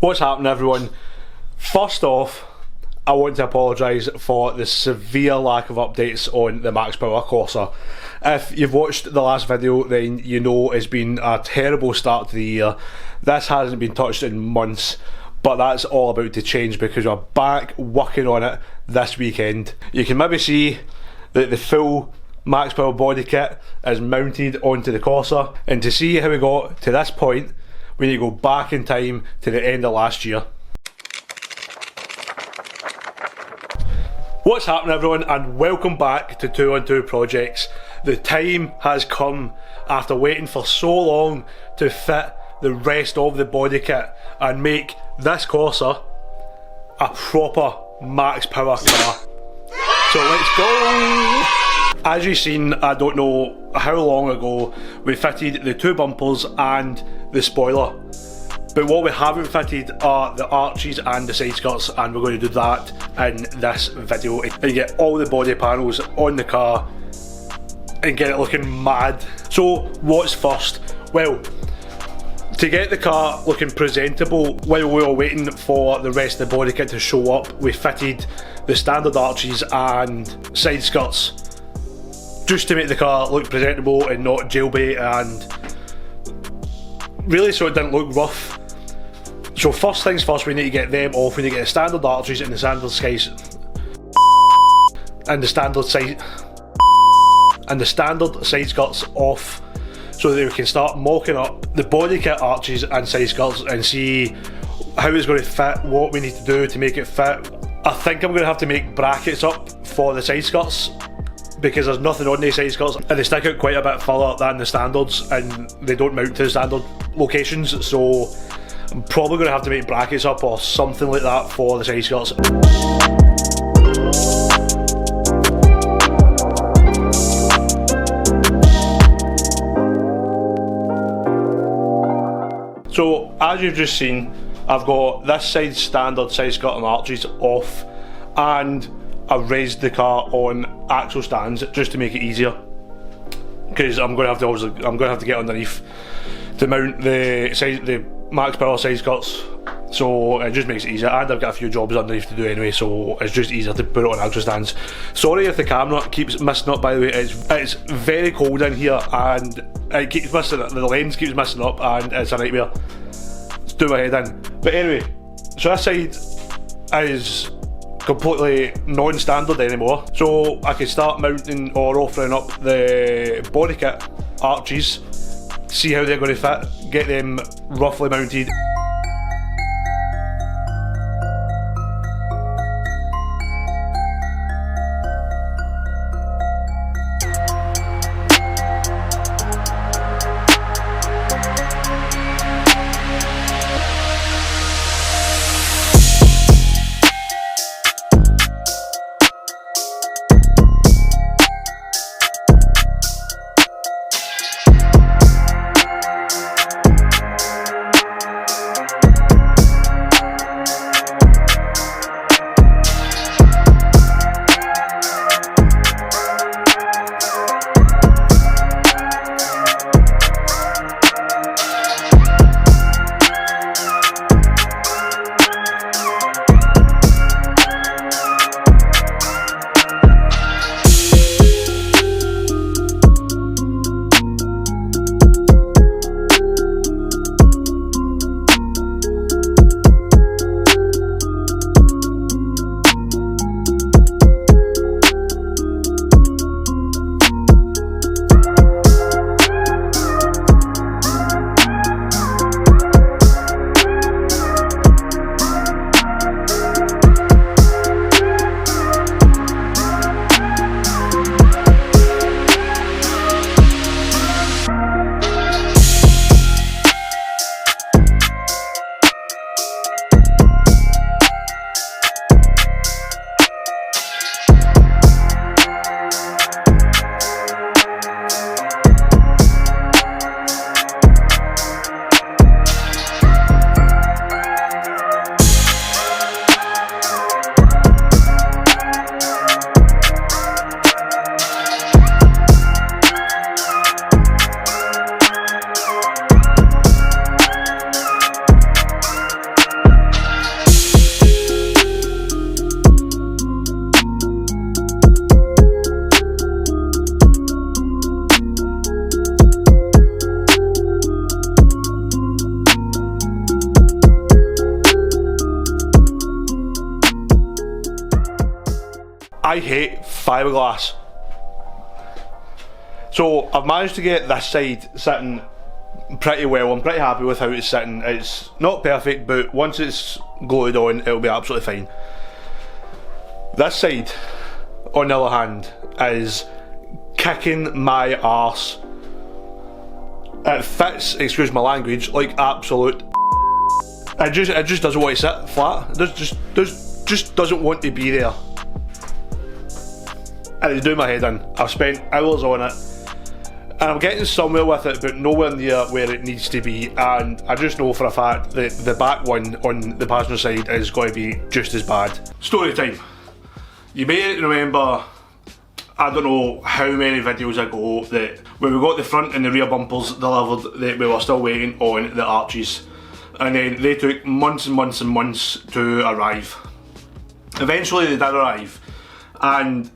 What's happening, everyone? First off, I want to apologise for the severe lack of updates on the Max Power Corsa. If you've watched the last video, then you know it's been a terrible start to the year. This hasn't been touched in months, but that's all about to change because we're back working on it this weekend. You can maybe see that the full Max Power body kit is mounted onto the Corsa, and to see how we got to this point, we need to go back in time to the end of last year. What's happening, everyone, and welcome back to 212 Projects. The time has come after waiting for so long to fit the rest of the body kit and make this Corsa a proper Max Power car. So let's go! As you've seen, I don't know how long ago, we fitted the two bumpers and the spoiler. But what we haven't fitted are the arches and the side skirts, and we're going to do that in this video and get all the body panels on the car and get it looking mad. So what's first? Well, to get the car looking presentable while we were waiting for the rest of the body kit to show up, we fitted the standard arches and side skirts just to make the car look presentable and not jailbait, and really so it didn't look rough. So first things first, we need to get them off. We need to get the standard arches and the standard skies and the standard side skirts off, so that we can start mocking up the body kit arches and side skirts and see how it's going to fit, what we need to do to make it fit. I think I'm going to have to make brackets up for the side skirts because there's nothing on these side skirts and they stick out quite a bit further than the standards and they don't mount to the standard locations, so I'm probably going to have to make brackets up or something like that for the side skirts. So as you've just seen, I've got this side standard side skirt and arches off, and I've raised the car on axle stands just to make it easier, because I'm going to have to get underneath to mount the Max Power side skirts, so it just makes it easier, and I've got a few jobs underneath to do anyway, so it's just easier to put it on axle stands. Sorry if the camera keeps messing up, by the way. It's very cold in here and it keeps messing up, the lens keeps messing up and it's a nightmare. Let's do my head in. But anyway, so this side is completely non-standard anymore, so I can start mounting or offering up the body kit arches, see how they're going to fit, get them roughly mounted. I hate fiberglass. So I've managed to get this side sitting pretty well. I'm pretty happy with how it's sitting. It's not perfect, but once it's glued on, it'll be absolutely fine. This side, on the other hand, is kicking my arse. It fits, excuse my language, like absolute. It just doesn't want to sit flat. It just doesn't want to be there. And it's doing my head in. I've spent hours on it, and I'm getting somewhere with it, but nowhere near where it needs to be. And I just know for a fact that the back one on the passenger side is going to be just as bad. Story time. You may remember, I don't know how many videos ago, that when we got the front and the rear bumpers delivered, that we were still waiting on the arches, and then they took months and months and months to arrive. Eventually they did arrive, and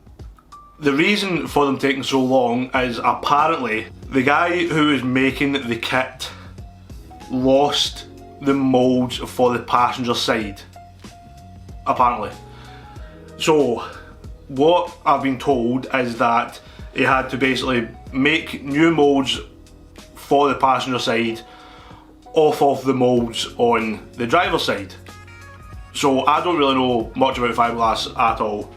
the reason for them taking so long is apparently the guy who was making the kit lost the moulds for the passenger side, apparently. So what I've been told is that he had to basically make new moulds for the passenger side off of the moulds on the driver's side. So I don't really know much about fiberglass at all,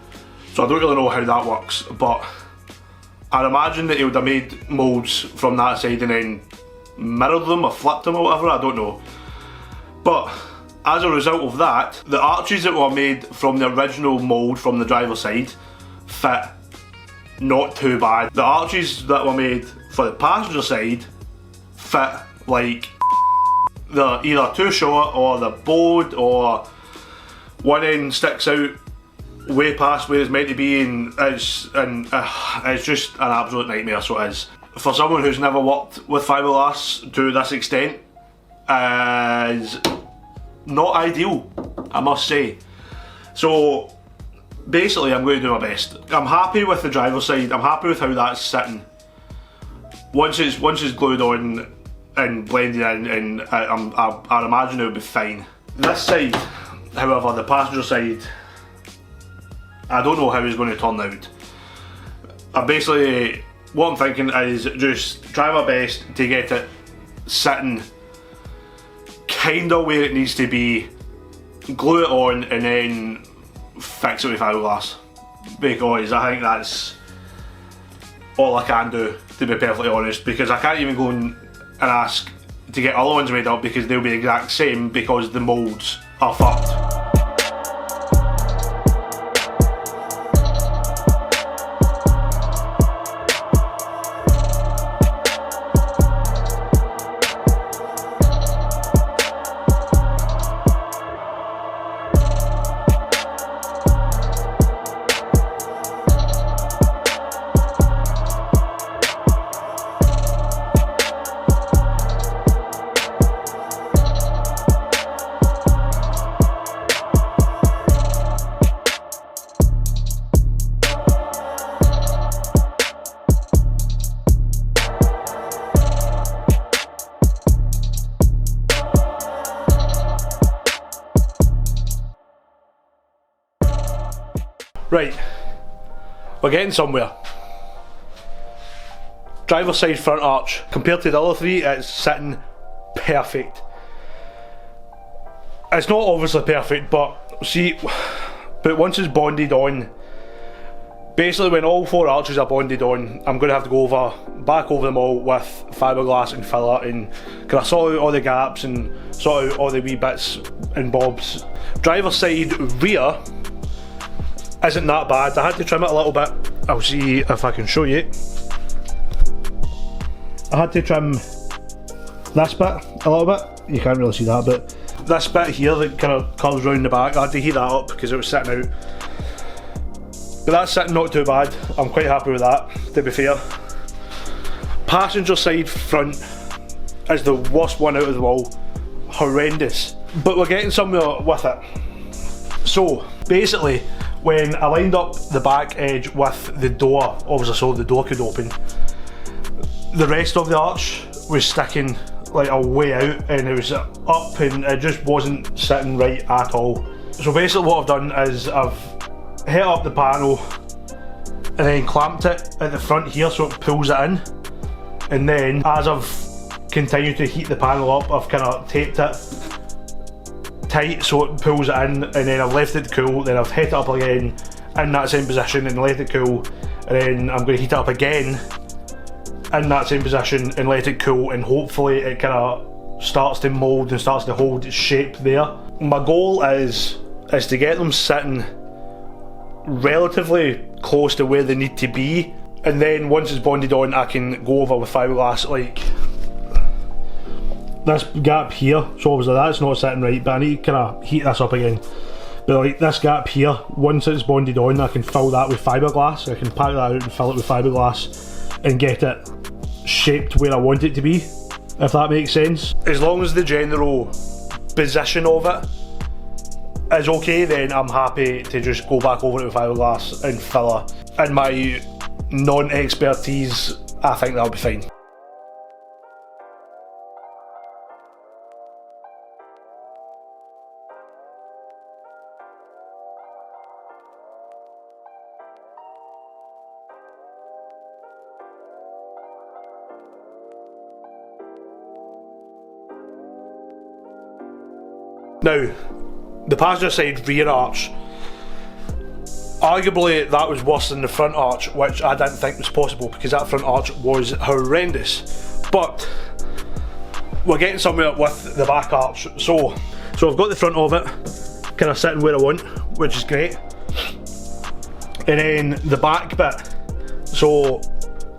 so I don't really know how that works, but I'd imagine that he would have made moulds from that side and then mirrored them or flipped them or whatever, I don't know. But as a result of that, the arches that were made from the original mould from the driver's side fit not too bad. The arches that were made for the passenger side fit like they're either too short or they're bowed, or one end sticks out way past where it's meant to be, and it's just an absolute nightmare, so it is. For someone who's never worked with fiberglass to this extent, is not ideal, I must say. So basically I'm going to do my best. I'm happy with the driver's side, I'm happy with how that's sitting. Once it's glued on and blended in, and I'd imagine it would be fine. This side, however, the passenger side, I don't know how it's going to turn out. What I'm thinking is just try my best to get it sitting kind of where it needs to be, glue it on, and then fix it with fiberglass, because I think that's all I can do, to be perfectly honest, because I can't even go and ask to get other ones made up because they'll be the exact same, because the moulds are fucked. Right, we're getting somewhere. Driver's side front arch, compared to the other three, it's sitting perfect. It's not obviously perfect, but once it's bonded on, basically when all four arches are bonded on, I'm going to have to go back over them all with fiberglass and filler, and kind of sort out all the gaps and sort out all the wee bits and bobs. Driver's side rear isn't that bad. I had to trim it a little bit. I'll see if I can show you. I had to trim this bit a little bit. You can't really see that, but this bit here that kind of curves round the back, I had to heat that up because it was sitting out. But that's sitting not too bad. I'm quite happy with that, to be fair. Passenger side front is the worst one out of the wall. Horrendous. But we're getting somewhere with it. So basically, when I lined up the back edge with the door, obviously so the door could open, the rest of the arch was sticking like a way out, and it was up and it just wasn't sitting right at all. So basically what I've done is I've hit up the panel and then clamped it at the front here so it pulls it in, and then as I've continued to heat the panel up, I've kind of taped it tight so it pulls it in, and then I've left it cool, then I've hit it up again in that same position and let it cool, and then I'm going to heat it up again in that same position and let it cool, and hopefully it kind of starts to mould and starts to hold its shape there. My goal is to get them sitting relatively close to where they need to be, and then once it's bonded on I can go over with fiberglass like this gap here. So obviously that's not sitting right, but I need to kind of heat this up again. But like this gap here, once it's bonded on I can fill that with fiberglass. I can pack that out and fill it with fiberglass and get it shaped where I want it to be, if that makes sense. As long as the general position of it is okay, then I'm happy to just go back over it with fiberglass and fill it. In my non-expertise, I think that'll be fine. Now, the passenger side rear arch, arguably that was worse than the front arch, which I didn't think was possible because that front arch was horrendous. But we're getting somewhere with the back arch. So I've got the front of it kind of sitting where I want, which is great. And then the back bit, so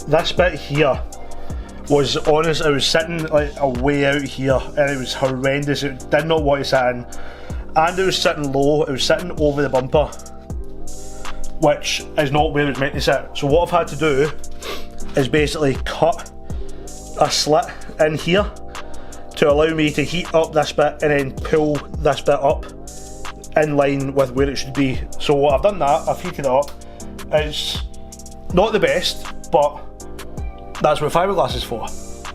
this bit here was honest, I was sitting like a way out here and it was horrendous. It did not want to sit in, and it was sitting low, it was sitting over the bumper, which is not where it was meant to sit. So what I've had to do is basically cut a slit in here to allow me to heat up this bit and then pull this bit up in line with where it should be. So I've done that, I've heated it up. It's not the best, but that's what fiberglass is for.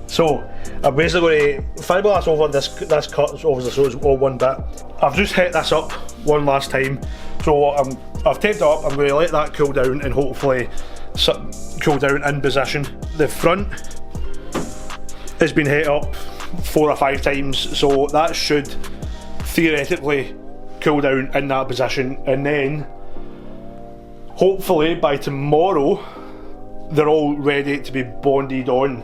So I'm basically going to fiberglass over this cut, obviously, so it's all one bit. I've just hit this up one last time. So I've taped it up, I'm going to let that cool down and hopefully cool down in position. The front has been hit up 4 or 5 times, so that should theoretically cool down in that position, and then hopefully by tomorrow they're all ready to be bonded on.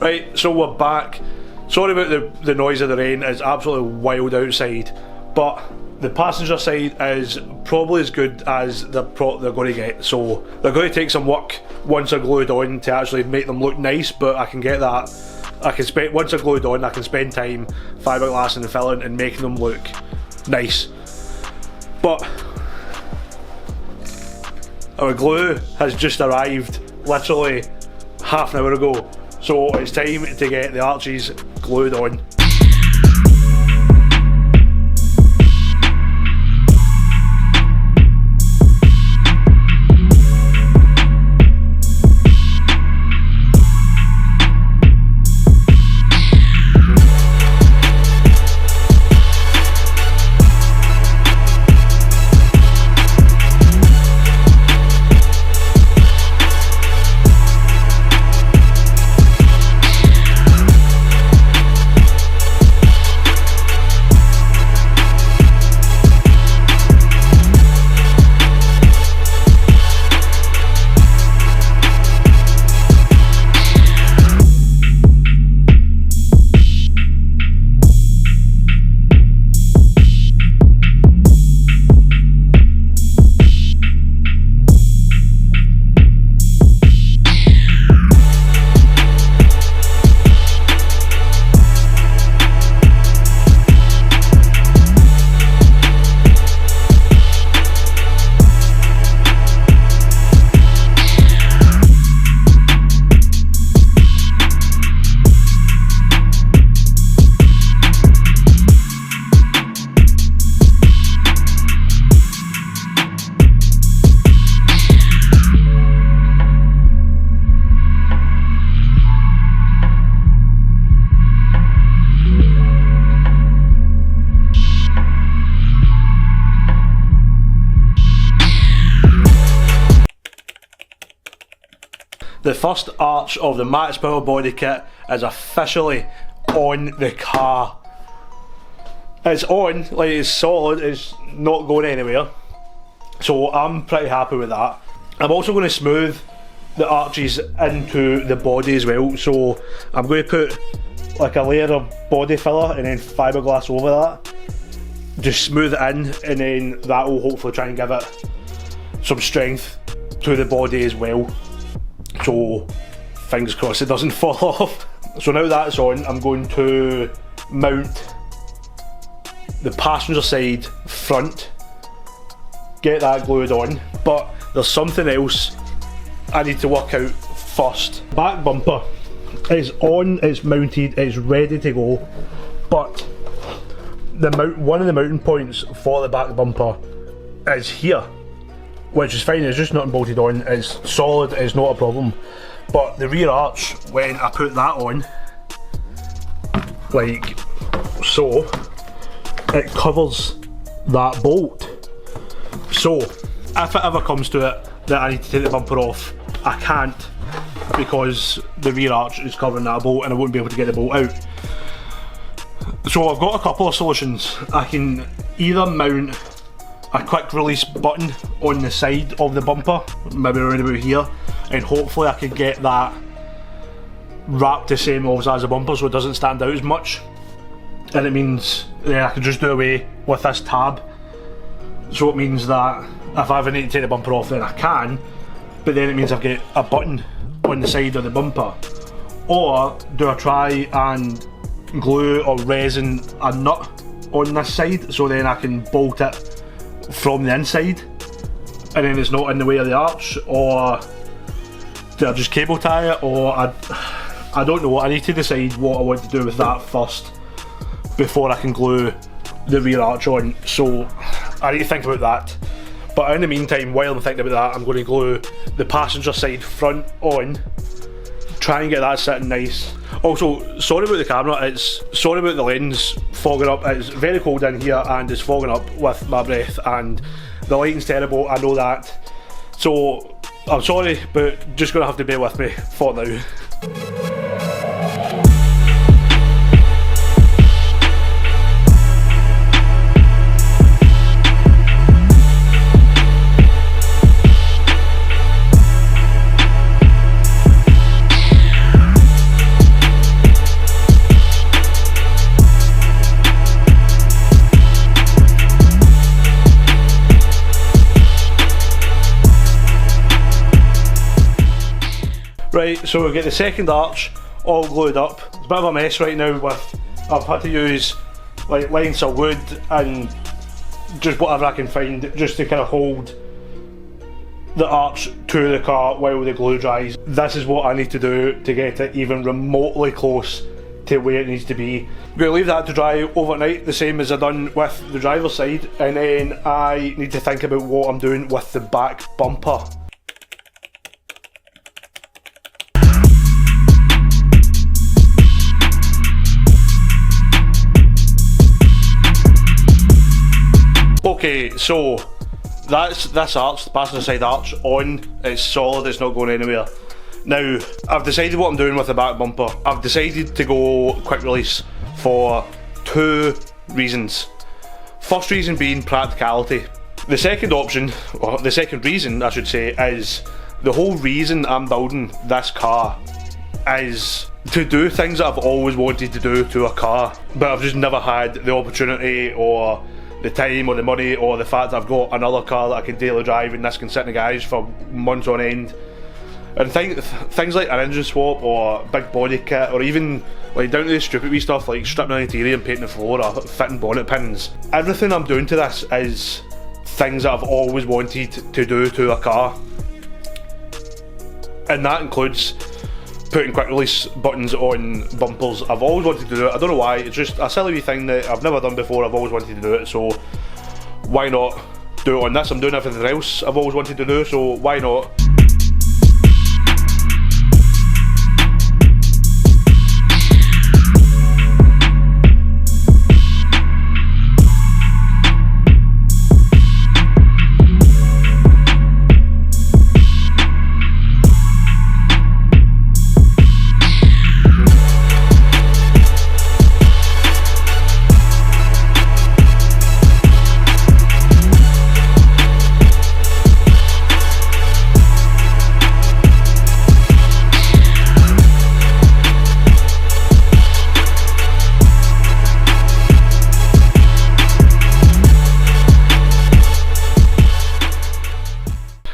Right, so we're back. Sorry about the noise of the rain, it's absolutely wild outside, but the passenger side is probably as good as they're going to get. So they're going to take some work once they're glued on to actually make them look nice, but I can get that. Once they're glued on, I can spend time fiberglassing and filling and making them look nice. But our glue has just arrived literally half an hour ago. So it's time to get the arches glued on. The first arch of the Max Power body kit is officially on the car. It's on, like it's solid, it's not going anywhere. So I'm pretty happy with that. I'm also going to smooth the arches into the body as well. So I'm going to put like a layer of body filler and then fiberglass over that. Just smooth it in, and then that will hopefully try and give it some strength to the body as well. So fingers crossed it doesn't fall off. So now that's on, I'm going to mount the passenger side front, get that glued on, but there's something else I need to work out first. Back bumper is on, it's mounted, it's ready to go, but one of the mounting points for the back bumper is here, which is fine, it's just not bolted on, it's solid, it's not a problem. But the rear arch, when I put that on, like so, it covers that bolt. So if it ever comes to it that I need to take the bumper off, I can't, because the rear arch is covering that bolt and I won't be able to get the bolt out. So I've got a couple of solutions. I can either mount a quick release button on the side of the bumper, maybe around about here, and hopefully I could get that wrapped the same as the bumper so it doesn't stand out as much. And it means I can just do away with this tab. So it means that if I ever need to take the bumper off, then I can, but then it means I've got a button on the side of the bumper. Or do I try and glue or resin a nut on this side so then I can bolt it from the inside and then it's not in the way of the arch? Or do I just cable tie it? Or I don't know, I need to decide what I want to do with that first before I can glue the rear arch on, so I need to think about that. But in the meantime, while I'm thinking about that, I'm going to glue the passenger side front on, try and get that sitting nice. Also, sorry about the camera, sorry about the lens fogging up, it's very cold in here and it's fogging up with my breath and the lighting's terrible, I know that. So I'm sorry, but just going to have to bear with me for now. Right, so we've got the second arch all glued up. It's a bit of a mess right now I've had to use like lengths of wood and just whatever I can find just to kind of hold the arch to the car while the glue dries. This is what I need to do to get it even remotely close to where it needs to be. I'm going to leave that to dry overnight, the same as I've done with the driver's side, and then I need to think about what I'm doing with the back bumper. Okay, so that's this arch, the passenger side arch on, it's solid, it's not going anywhere. Now, I've decided what I'm doing with the back bumper. I've decided to go quick release for two reasons. First reason being practicality. The second option, or the second reason I should say, is the whole reason I'm building this car is to do things that I've always wanted to do to a car, but I've just never had the opportunity or the time or the money or the fact that I've got another car that I can daily drive and this can sit in the garage for months on end. And things like an engine swap or big body kit, or even like down to the stupid wee stuff like stripping the interior and painting the floor or fitting bonnet pins. Everything I'm doing to this is things that I've always wanted to do to a car, and that includes putting quick release buttons on bumpers. I've always wanted to do it, I don't know why, it's just a silly wee thing that I've never done before, I've always wanted to do it, so why not do it on this? I'm doing everything else I've always wanted to do, so why not?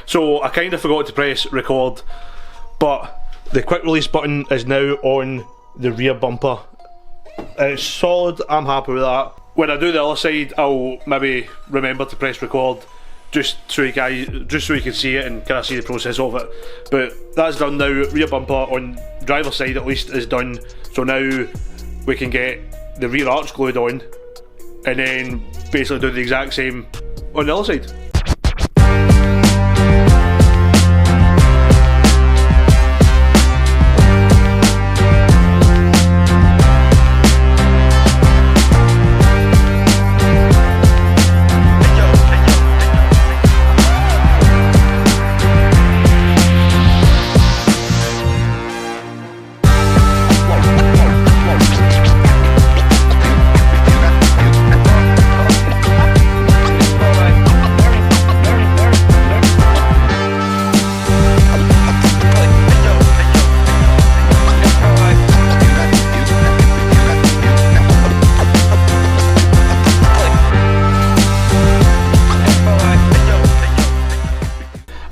So I kind of forgot to press record, but the quick release button is now on the rear bumper. It's solid, I'm happy with that. When I do the other side, I'll maybe remember to press record just so you can see it and kind of see the process of it. But that's done now. Rear bumper on driver's side at least is done. So now we can get the rear arch glued on and then basically do the exact same on the other side.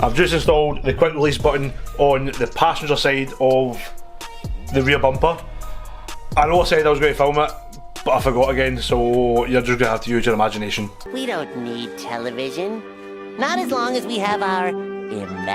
I've just installed the quick release button on the passenger side of the rear bumper. I know I said I was going to film it, but I forgot again, so you're just going to have to use your imagination. We don't need television. Not as long as we have our imagination.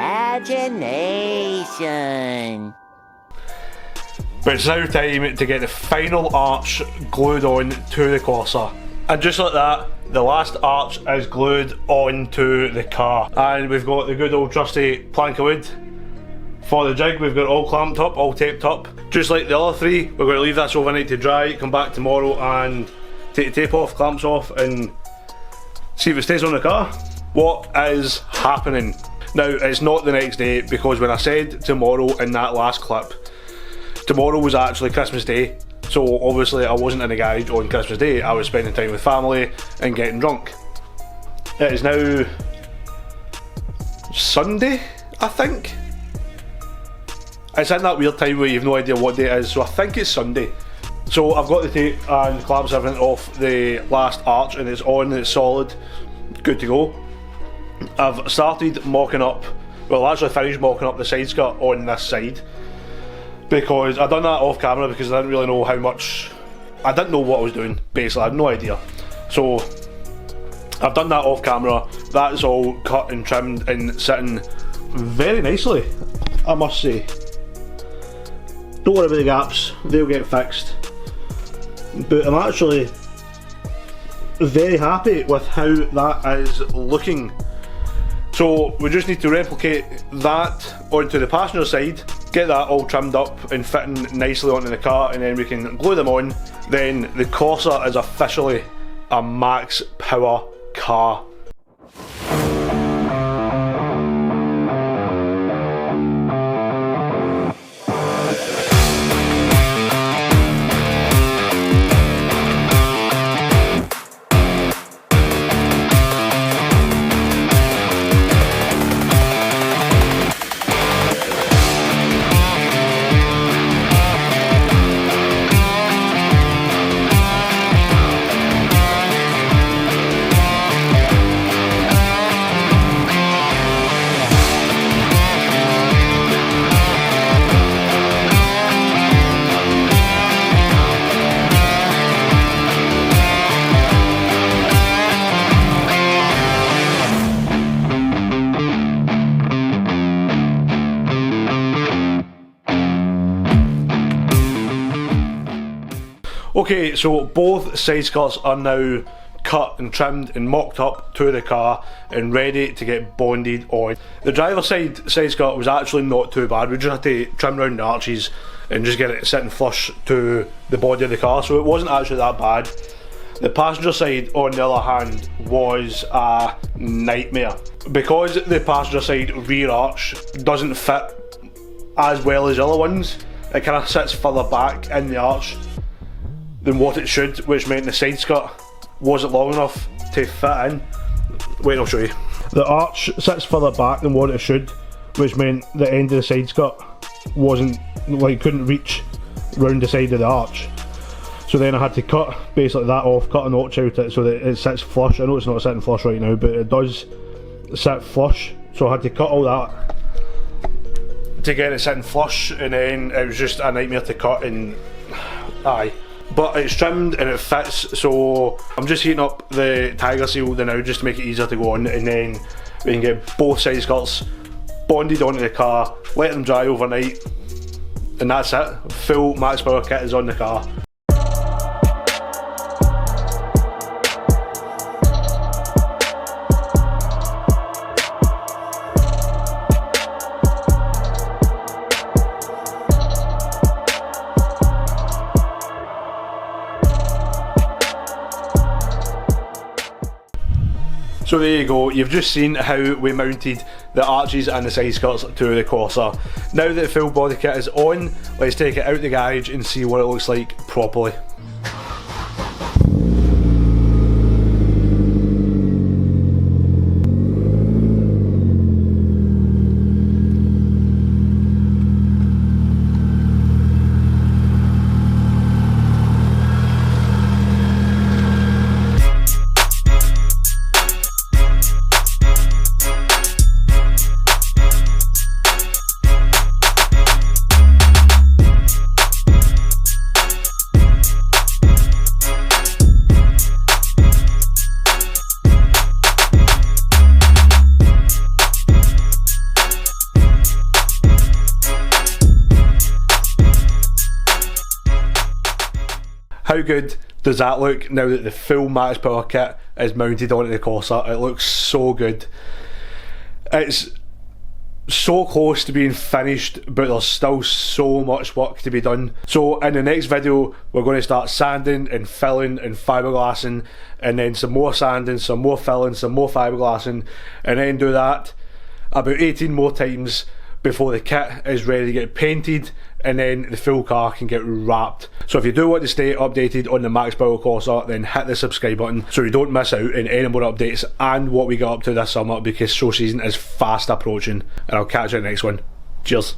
But it's now time to get the final arch glued on to the Corsa. And just like that, the last arch is glued onto the car. And we've got the good old trusty plank of wood for the jig. We've got it all clamped up, all taped up. Just like the other three, we're going to leave this overnight to dry, come back tomorrow and take the tape off, clamps off, and see if it stays on the car. What is happening? Now, it's not the next day, because when I said tomorrow in that last clip, tomorrow was actually Christmas Day. So obviously I wasn't in the garage on Christmas Day, I was spending time with family and getting drunk. It is now Sunday, I think. It's in that weird time where you've no idea what day it is, so I think it's Sunday. So I've got the tape and clamps everything off the last arch and it's on, it's solid, good to go. I've started mocking up, well I actually finished mocking up the side skirt on this side, because I done that off camera because I didn't really know how much, I didn't know what I was doing basically, I had no idea. So I've done that off camera, that's all cut and trimmed and sitting very nicely, I must say. Don't worry about the gaps, they'll get fixed. But I'm actually very happy with how that is looking. So we just need to replicate that onto the passenger side, get that all trimmed up and fitting nicely onto the car, and then we can glue them on. Then the Corsa is officially a max power car. Okay, so both side skirts are now cut and trimmed and mocked up to the car and ready to get bonded on. The driver's side skirt was actually not too bad, we just had to trim around the arches and just get it sitting flush to the body of the car, so it wasn't actually that bad. The passenger side, on the other hand, was a nightmare. Because the passenger side rear arch doesn't fit as well as the other ones, it kind of sits further back in the arch than what it should, which meant the side skirt wasn't long enough to fit in. Wait, I'll show you. The arch sits further back than what it should, which meant the end of the side skirt wasn't, like, couldn't reach round the side of the arch. So then I had to cut basically that off, cut a notch out it so that it sits flush. I know it's not sitting flush right now, but it does sit flush So I had to cut all that to get it sitting flush, and then it was just a nightmare to cut, and aye. But it's trimmed and it fits, so I'm just heating up the tiger seal now just to make it easier to go on, and then we can get both side skirts bonded onto the car, let them dry overnight, and that's it. Full max power kit is on the car. So there you go, you've just seen how we mounted the arches and the side skirts to the Corsa. Now that the full body kit is on, let's take it out the garage and see what it looks like properly. How good does that look now that the full max power kit is mounted onto the Corsa? It looks so good. It's so close to being finished, but there's still so much work to be done. So in the next video we're going to start sanding and filling and fiberglassing, and then some more sanding, some more filling, some more fiberglassing, and then do that about 18 more times before the kit is ready to get painted, and then the full car can get wrapped. So if you do want to stay updated on the Max Power Corsa, then hit the subscribe button so you don't miss out on any more updates and what we got up to this summer, because show season is fast approaching. And I'll catch you in the next one. Cheers.